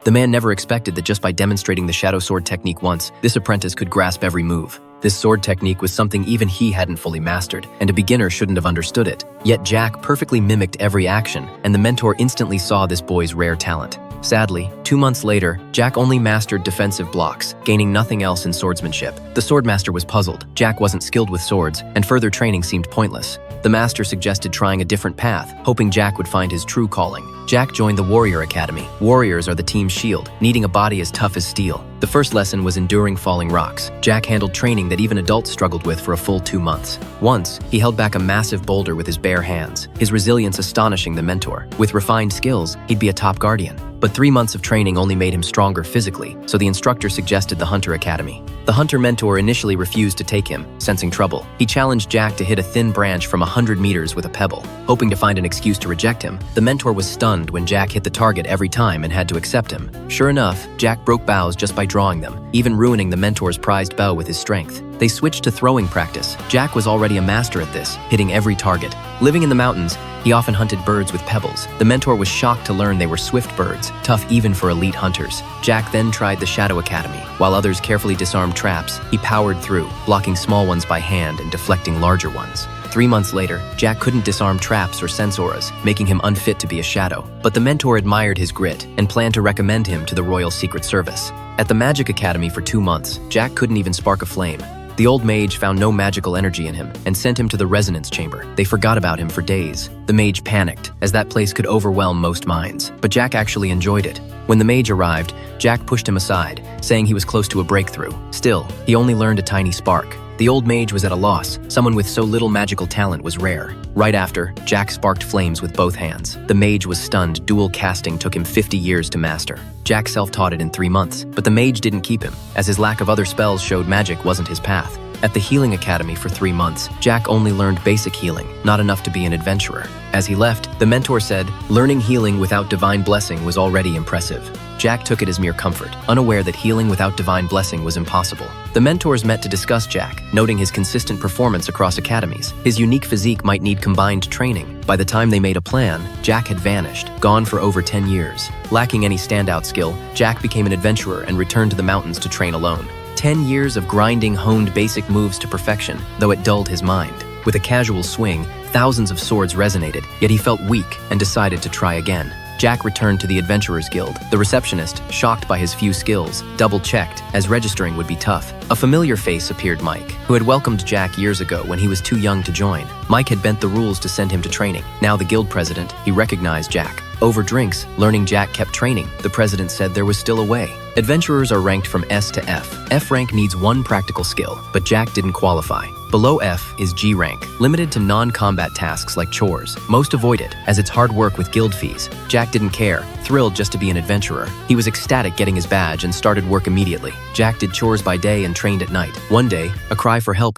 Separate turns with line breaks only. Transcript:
The man never expected that just by demonstrating the shadow sword technique once, this apprentice could grasp every move. This sword technique was something even he hadn't fully mastered, and a beginner shouldn't have understood it. Yet Jack perfectly mimicked every action, and the mentor instantly saw this boy's rare talent. Sadly, 2 months later, Jack only mastered defensive blocks, gaining nothing else in swordsmanship. The swordmaster was puzzled. Jack wasn't skilled with swords, and further training seemed pointless. The master suggested trying a different path, hoping Jack would find his true calling. Jack joined the Warrior Academy. Warriors are the team's shield, needing a body as tough as steel. The first lesson was enduring falling rocks. Jack handled training that even adults struggled with for a full 2 months. Once, he held back a massive boulder with his bare hands, his resilience astonishing the mentor. With refined skills, he'd be a top guardian. But 3 months of training only made him stronger physically, so the instructor suggested the Hunter Academy. The Hunter mentor initially refused to take him, sensing trouble. He challenged Jack to hit a thin branch from 100 meters with a pebble. Hoping to find an excuse to reject him, the mentor was stunned when Jack hit the target every time and had to accept him. Sure enough, Jack broke bows just by drawing them, even ruining the mentor's prized bow with his strength. They switched to throwing practice. Jack was already a master at this, hitting every target. Living in the mountains, he often hunted birds with pebbles. The mentor was shocked to learn they were swift birds, tough even for elite hunters. Jack then tried the Shadow Academy. While others carefully disarmed traps, he powered through, blocking small ones by hand and deflecting larger ones. 3 months later, Jack couldn't disarm traps or sense auras, making him unfit to be a shadow. But the mentor admired his grit and planned to recommend him to the Royal Secret Service. At the Magic Academy for 2 months, Jack couldn't even spark a flame. The old mage found no magical energy in him and sent him to the resonance chamber. They forgot about him for days. The mage panicked, as that place could overwhelm most minds. But Jack actually enjoyed it. When the mage arrived, Jack pushed him aside, saying he was close to a breakthrough. Still, he only learned a tiny spark. The old mage was at a loss. Someone with so little magical talent was rare. Right after, Jack sparked flames with both hands. The mage was stunned. Dual casting took him 50 years to master. Jack self-taught it in 3 months, but the mage didn't keep him, as his lack of other spells showed magic wasn't his path. At the Healing Academy for 3 months, Jack only learned basic healing, not enough to be an adventurer. As he left, the mentor said, learning healing without divine blessing was already impressive. Jack took it as mere comfort, unaware that healing without divine blessing was impossible. The mentors met to discuss Jack, noting his consistent performance across academies. His unique physique might need combined training. By the time they made a plan, Jack had vanished, gone for over 10 years. Lacking any standout skill, Jack became an adventurer and returned to the mountains to train alone. 10 years of grinding honed basic moves to perfection, though it dulled his mind. With a casual swing, thousands of swords resonated, yet he felt weak and decided to try again. Jack returned to the Adventurers Guild. The receptionist, shocked by his few skills, double-checked, as registering would be tough. A familiar face appeared, Mike, who had welcomed Jack years ago when he was too young to join. Mike had bent the rules to send him to training. Now the guild president, he recognized Jack. Over drinks, learning Jack kept training. The president said there was still a way. Adventurers are ranked from S to F. F rank needs 1 practical skill, but Jack didn't qualify. Below F is G rank, limited to non-combat tasks like chores. Most avoid it, as it's hard work with guild fees. Jack didn't care, thrilled just to be an adventurer. He was ecstatic getting his badge and started work immediately. Jack did chores by day and trained at night. One day, a cry for help